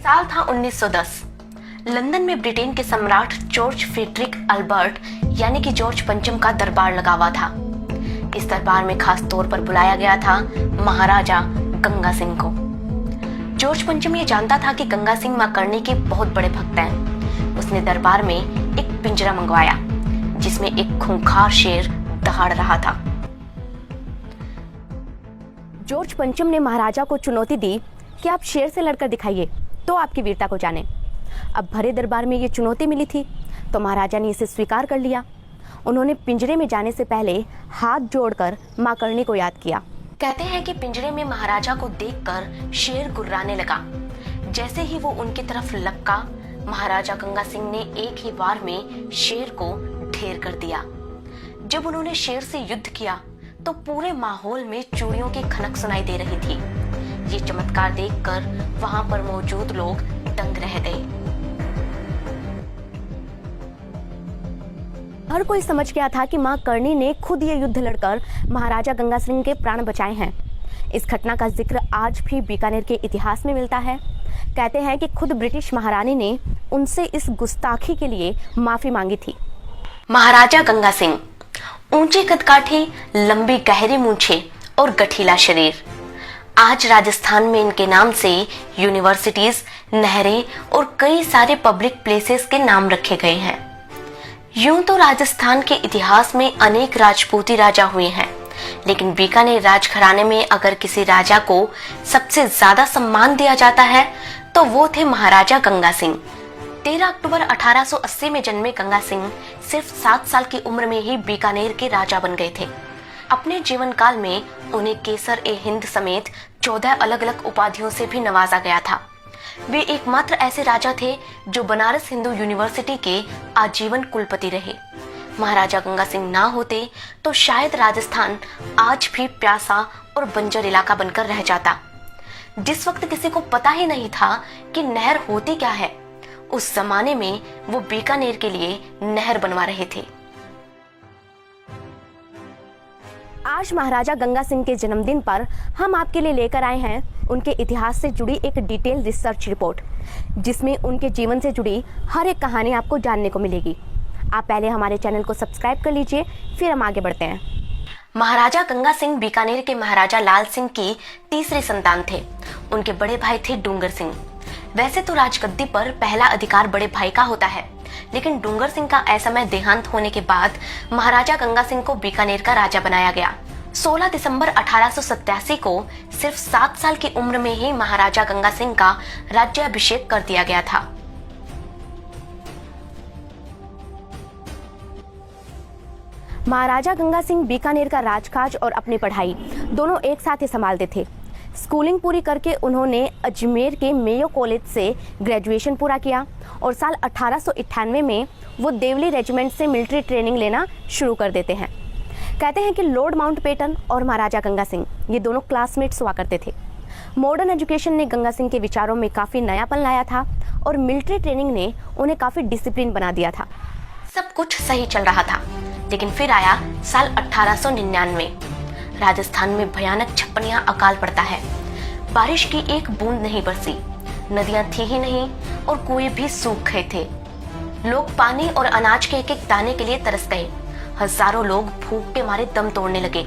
साल था 1910। लंदन में ब्रिटेन के सम्राट जॉर्ज फ्रीडरिक अल्बर्ट यानी कि जॉर्ज पंचम का दरबार लगा हुआ था। इस दरबार में खास तौर पर बुलाया गया था महाराजा गंगा सिंह को। जॉर्ज पंचम ये जानता था कि गंगा सिंह मां करणी के बहुत बड़े भक्त हैं। उसने दरबार में एक पिंजरा मंगवाया जिसमें एक खूंखार शेर दहाड़ रहा था। जॉर्ज पंचम ने महाराजा को चुनौती दी कि आप शेर से लड़कर दिखाइए तो आपकी वीरता को जाने। अब भरे दरबार में ये चुनौती मिली थी तो महाराजा ने इसे स्वीकार कर लिया। उन्होंने पिंजरे में जाने से पहले हाथ जोड़कर मां करणी को याद किया। कहते हैं कि पिंजरे में महाराजा को देखकर शेर गुर्राने लगा। जैसे ही वो उनकी तरफ लपका, महाराजा गंगा सिंह ने एक ही बार में शेर को ढेर कर दिया। जब उन्होंने शेर से युद्ध किया तो पूरे माहौल में चूड़ियों की खनक सुनाई दे रही थी। ये चमत्कार देखकर वहां पर मौजूद लोग दंग रह गए। हर कोई समझ गया था कि मां करणी ने खुद ये युद्ध लड़कर महाराजा गंगा सिंह के प्राण बचाए हैं। इस घटना का जिक्र आज भी बीकानेर के इतिहास में मिलता है। कहते हैं कि खुद ब्रिटिश महारानी ने उनसे इस गुस्ताखी के लिए माफी मांगी थी। महाराजा गंगा सिंह, ऊंचे कदकाठी, लंबी गहरी मूंछें और गठीला शरीर। आज राजस्थान में इनके नाम से यूनिवर्सिटीज, नहरें और कई सारे पब्लिक प्लेसेस के नाम रखे गए हैं। यूं तो राजस्थान के इतिहास में अनेक राजपूती राजा हुए हैं, लेकिन बीकानेर राजघराने में अगर किसी राजा को सबसे ज्यादा सम्मान दिया जाता है तो वो थे महाराजा गंगा सिंह। 13 अक्टूबर 1880 में जन्मे गंगा सिंह सिर्फ 7 साल की उम्र में ही बीकानेर के राजा बन गए थे। अपने जीवन काल में उन्हें केसर ए हिंद समेत 14 अलग अलग उपाधियों से भी नवाजा गया था। वे एकमात्र ऐसे राजा थे जो बनारस हिंदू यूनिवर्सिटी के आजीवन कुलपति रहे। महाराजा गंगा सिंह ना होते तो शायद राजस्थान आज भी प्यासा और बंजर इलाका बनकर रह जाता। जिस वक्त किसी को पता ही नहीं था कि नहर होती क्या है, उस जमाने में वो बीकानेर के लिए नहर बनवा रहे थे। आज महाराजा गंगा सिंह के जन्मदिन पर हम आपके लिए लेकर आए हैं उनके इतिहास से जुड़ी एक डिटेल रिसर्च रिपोर्ट, जिसमें उनके जीवन से जुड़ी हर एक कहानी आपको जानने को मिलेगी। आप पहले हमारे चैनल को सब्सक्राइब कर लीजिए, फिर हम आगे बढ़ते हैं। महाराजा गंगा सिंह बीकानेर के महाराजा लाल सिंह की तीसरी संतान थे। उनके बड़े भाई थे डूंगर सिंह। वैसे तो राजगद्दी पर पहला अधिकार बड़े भाई का होता है, लेकिन डूंगर सिंह का असमय देहांत होने के बाद महाराजा गंगा सिंह को बीकानेर का राजा बनाया गया। 16 दिसंबर 1887 को सिर्फ 7 साल की उम्र में ही महाराजा गंगा सिंह का राज्याभिषेक कर दिया गया था। महाराजा गंगा सिंह बीकानेर का राजकाज और अपनी पढ़ाई दोनों एक साथ ही संभालते थे। स्कूलिंग पूरी करके उन्होंने अजमेर के मेयो कॉलेज से ग्रेजुएशन पूरा किया और साल 1898 में वो देवली रेजिमेंट से मिलिट्री ट्रेनिंग लेना शुरू कर देते हैं। कहते हैं कि लॉर्ड माउंटबेटन और महाराजा गंगा सिंह ये दोनों क्लासमेट्स हुआ करते थे। मॉडर्न एजुकेशन ने गंगा सिंह के विचारों में काफ़ी नयापन लाया था और मिलिट्री ट्रेनिंग ने उन्हें काफ़ी डिसिप्लिन बना दिया था। सब कुछ सही चल रहा था, लेकिन फिर आया साल 1899। राजस्थान में भयानक छप्पनियां अकाल पड़ता है। बारिश की एक बूंद नहीं बरसी, नदियां थी ही नहीं और कुएं भी सूख गए थे। लोग पानी और अनाज के एक एक दाने के लिए तरस गए। हजारों लोग भूख के मारे दम तोड़ने लगे।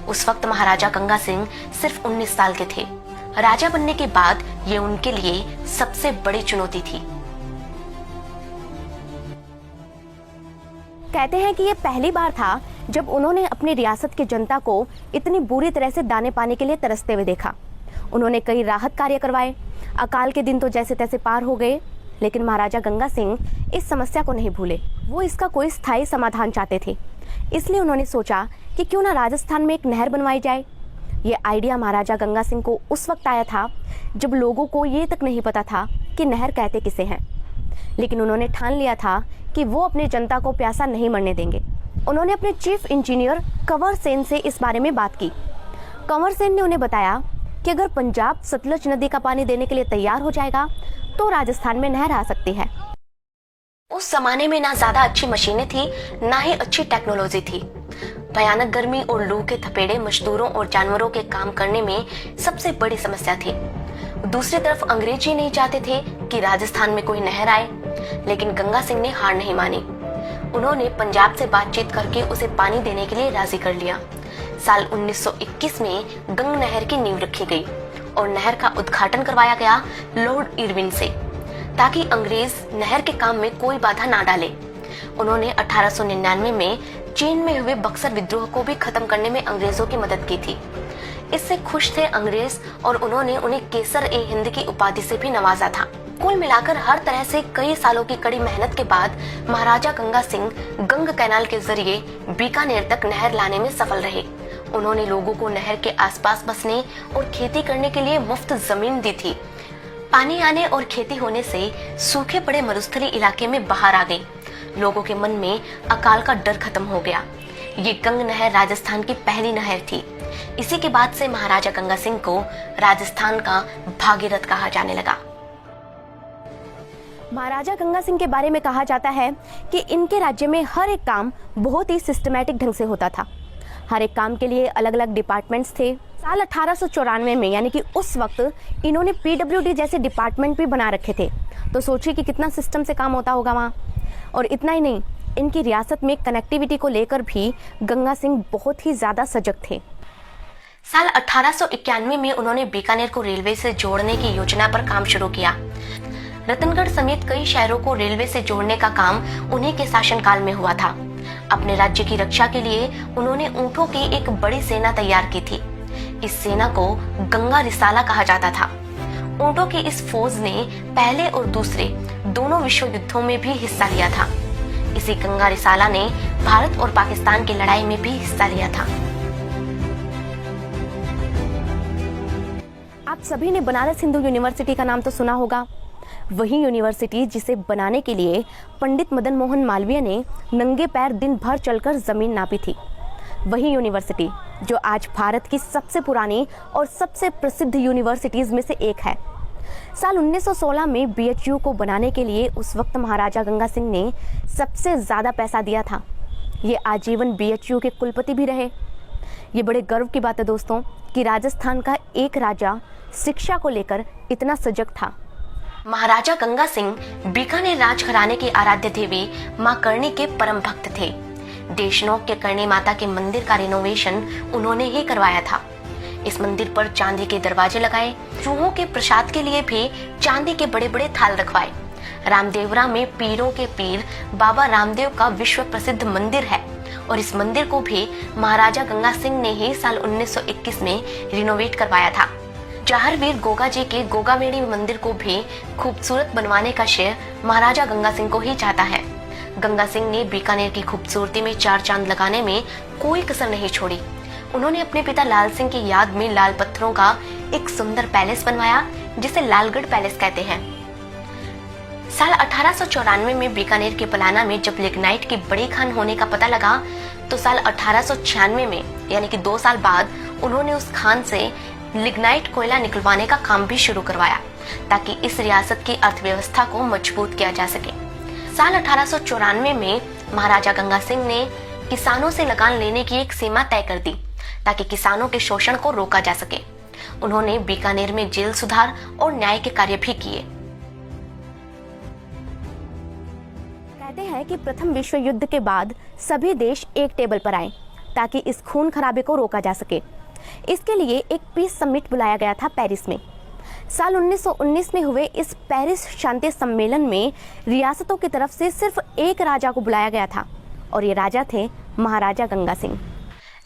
उस वक्त महाराजा गंगा सिंह सिर्फ 19 साल के थे। राजा बनने के बाद ये उनके लिए सबसे बड़ी चुनौती थी। कहते हैं कि ये पहली बार था जब उन्होंने अपनी रियासत की जनता को इतनी बुरी तरह से दाने पानी के लिए तरसते हुए देखा। उन्होंने कई राहत कार्य करवाए। अकाल के दिन तो जैसे तैसे पार हो गए, लेकिन महाराजा गंगा सिंह इस समस्या को नहीं भूले। वो इसका कोई स्थायी समाधान चाहते थे। इसलिए उन्होंने सोचा कि क्यों ना राजस्थान में एक नहर बनवाई जाए। ये आइडिया महाराजा गंगा सिंह को उस वक्त आया था जब लोगों को ये तक नहीं पता था कि नहर कहते किसे हैं, लेकिन उन्होंने ठान लिया था कि वो अपनी जनता को प्यासा नहीं मरने देंगे। उन्होंने अपने चीफ इंजीनियर कंवर सेन से इस बारे में बात की। कंवर सेन ने उन्हें बताया कि अगर पंजाब सतलज नदी का पानी देने के लिए तैयार हो जाएगा तो राजस्थान में नहर आ सकती है। उस जमाने में ना ज्यादा अच्छी मशीनें थी, ना ही अच्छी टेक्नोलॉजी थी। भयानक गर्मी और लू के थपेड़े मजदूरों और जानवरों के काम करने में सबसे बड़ी समस्या थी। दूसरी तरफ अंग्रेज ही नहीं चाहते थे कि राजस्थान में कोई नहर आए, लेकिन गंगा सिंह ने हार नहीं मानी। उन्होंने पंजाब से बातचीत करके उसे पानी देने के लिए राजी कर लिया। साल 1921 में गंग नहर की नींव रखी गई और नहर का उद्घाटन करवाया गया लॉर्ड इरविन से, ताकि अंग्रेज नहर के काम में कोई बाधा ना डाले। उन्होंने 1899 में चीन में हुए बक्सर विद्रोह को भी खत्म करने में अंग्रेजों की मदद की थी। इससे खुश थे अंग्रेज और उन्होंने उन्हें केसर-ए-हिंद की उपाधि से भी नवाजा था। कुल मिलाकर हर तरह से कई सालों की कड़ी मेहनत के बाद महाराजा गंगा सिंह गंग कैनाल के जरिए बीकानेर तक नहर लाने में सफल रहे। उन्होंने लोगों को नहर के आसपास बसने और खेती करने के लिए मुफ्त जमीन दी थी। पानी आने और खेती होने से सूखे पड़े मरुस्थली इलाके में बाहर आ गई। लोगों के मन में अकाल का डर खत्म हो गया। ये गंग नहर राजस्थान की पहली नहर थी। इसी के बाद से महाराजा गंगा सिंह को राजस्थान का भागीरथ कहा जाने लगा। महाराजा गंगा सिंह के बारे में कहा जाता है कि इनके राज्य में हर एक काम बहुत ही सिस्टमैटिक ढंग से होता था। हर एक काम के लिए अलग अलग डिपार्टमेंट्स थे। साल 1894 में यानी कि उस वक्त इन्होंने PWD जैसे डिपार्टमेंट भी बना रखे थे। तो सोचिए कि कितना सिस्टम से काम होता होगा वहाँ। और इतना ही नहीं, इनकी रियासत में कनेक्टिविटी को लेकर भी गंगा सिंह बहुत ही ज़्यादा सजग थे। साल 1891 में उन्होंने बीकानेर को रेलवे से जोड़ने की योजना पर काम शुरू किया। रतनगढ़ समेत कई शहरों को रेलवे से जोड़ने का काम उन्हीं के शासनकाल में हुआ था। अपने राज्य की रक्षा के लिए उन्होंने ऊंटों की एक बड़ी सेना तैयार की थी। इस सेना को गंगा रिसाला कहा जाता था। ऊंटों की इस फौज ने पहले और दूसरे दोनों विश्व युद्धों में भी हिस्सा लिया था। इसी गंगा रिसाला ने भारत और पाकिस्तान की लड़ाई में भी हिस्सा लिया था। आप सभी ने बनारस हिंदू यूनिवर्सिटी का नाम तो सुना होगा। वही यूनिवर्सिटी जिसे बनाने के लिए पंडित मदन मोहन मालवीय ने नंगे पैर दिन भर चलकर जमीन नापी थी। वही यूनिवर्सिटी जो आज भारत की सबसे पुरानी और सबसे प्रसिद्ध यूनिवर्सिटीज में से एक है। साल 1916 में BHU को बनाने के लिए उस वक्त महाराजा गंगा सिंह ने सबसे ज़्यादा पैसा दिया था। ये आजीवन BHU के कुलपति भी रहे। ये बड़े गर्व की बात है दोस्तों कि राजस्थान का एक राजा शिक्षा को लेकर इतना सजग था। महाराजा गंगा सिंह बीकानेर राजघराने के आराध्य देवी मां करणी के परम भक्त थे। देशनोक के करणी माता के मंदिर का रिनोवेशन उन्होंने ही करवाया था। इस मंदिर पर चांदी के दरवाजे लगाए, चूहों के प्रसाद के लिए भी चांदी के बड़े बड़े थाल रखवाए। रामदेवरा में पीरों के पीर बाबा रामदेव का विश्व प्रसिद्ध मंदिर है और इस मंदिर को भी महाराजा गंगा सिंह ने ही साल 1921 में रिनोवेट करवाया था। जहारवीर गोगा जी के गोगामेड़ी मंदिर को भी खूबसूरत बनवाने का श्रेय महाराजा गंगा सिंह को ही जाता है। गंगा सिंह ने बीकानेर की खूबसूरती में चार चांद लगाने में कोई कसर नहीं छोड़ी। उन्होंने अपने पिता लाल सिंह की याद में लाल पत्थरों का एक सुंदर पैलेस बनवाया जिसे लालगढ़ पैलेस कहते हैं। साल 1894 में बीकानेर के पलाना में जब लिग्नाइट की बड़ी खान होने का पता लगा तो साल 1896 में यानी कि 2 साल बाद उन्होंने उस खान से लिग्नाइट कोयला निकलवाने का काम भी शुरू करवाया ताकि इस रियासत की अर्थव्यवस्था को मजबूत किया जा सके। साल 1894 में महाराजा गंगा सिंह ने किसानों से लगान लेने की एक सीमा तय कर दी ताकि किसानों के शोषण को रोका जा सके। उन्होंने बीकानेर में जेल सुधार और न्याय के कार्य भी किए। कहते हैं कि प्रथम विश्व युद्ध के बाद सभी देश एक टेबल पर आए ताकि इस खून खराबे को रोका जा सके। इसके लिए एक पीस समिट बुलाया गया था पेरिस में। साल 1919 में हुए इस पेरिस शांति सम्मेलन में रियासतों की तरफ से सिर्फ एक राजा को बुलाया गया था और ये राजा थे महाराजा गंगा सिंह।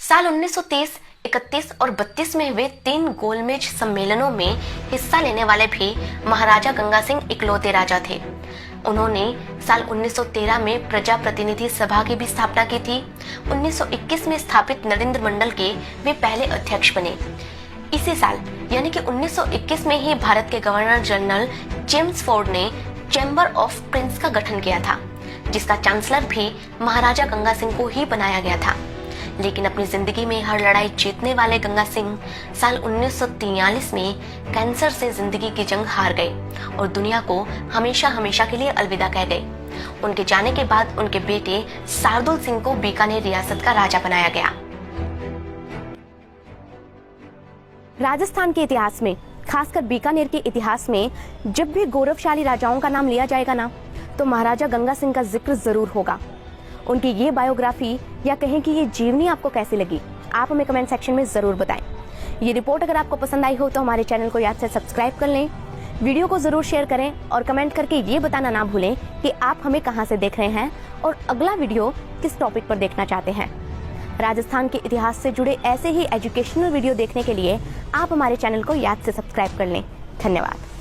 साल 1930, 31 और 32 में हुए 3 गोलमेज सम्मेलनों में हिस्सा लेने वाले भी महाराजा गंगा सिंह इकलौते राजा थे। उन्होंने साल 1913 में प्रजा प्रतिनिधि सभा की भी स्थापना की थी। 1921 में स्थापित नरेंद्र मंडल के वे पहले अध्यक्ष बने। इसी साल यानी कि 1921 में ही भारत के गवर्नर जनरल जेम्स फोर्ड ने चैम्बर ऑफ प्रिंस का गठन किया था, जिसका चांसलर भी महाराजा गंगा सिंह को ही बनाया गया था। लेकिन अपनी जिंदगी में हर लड़ाई जीतने वाले गंगा सिंह साल 1943 में कैंसर से जिंदगी की जंग हार गए और दुनिया को हमेशा हमेशा के लिए अलविदा कह गए। उनके जाने के बाद उनके बेटे शार्दुल सिंह को बीकानेर रियासत का राजा बनाया गया। राजस्थान के इतिहास में खासकर बीकानेर के इतिहास में जब भी गौरवशाली राजाओं का नाम लिया जाएगा ना, तो महाराजा गंगा सिंह का जिक्र जरूर होगा। उनकी ये बायोग्राफी या कहें कि ये जीवनी आपको कैसी लगी, आप हमें कमेंट सेक्शन में जरूर बताएं। ये रिपोर्ट अगर आपको पसंद आई हो तो हमारे चैनल को याद से सब्सक्राइब कर लें, वीडियो को जरूर शेयर करें और कमेंट करके ये बताना ना भूलें कि आप हमें कहां से देख रहे हैं और अगला वीडियो किस टॉपिक पर देखना चाहते हैं। राजस्थान के इतिहास से जुड़े ऐसे ही एजुकेशनल वीडियो देखने के लिए आप हमारे चैनल को याद से सब्सक्राइब कर लें। धन्यवाद।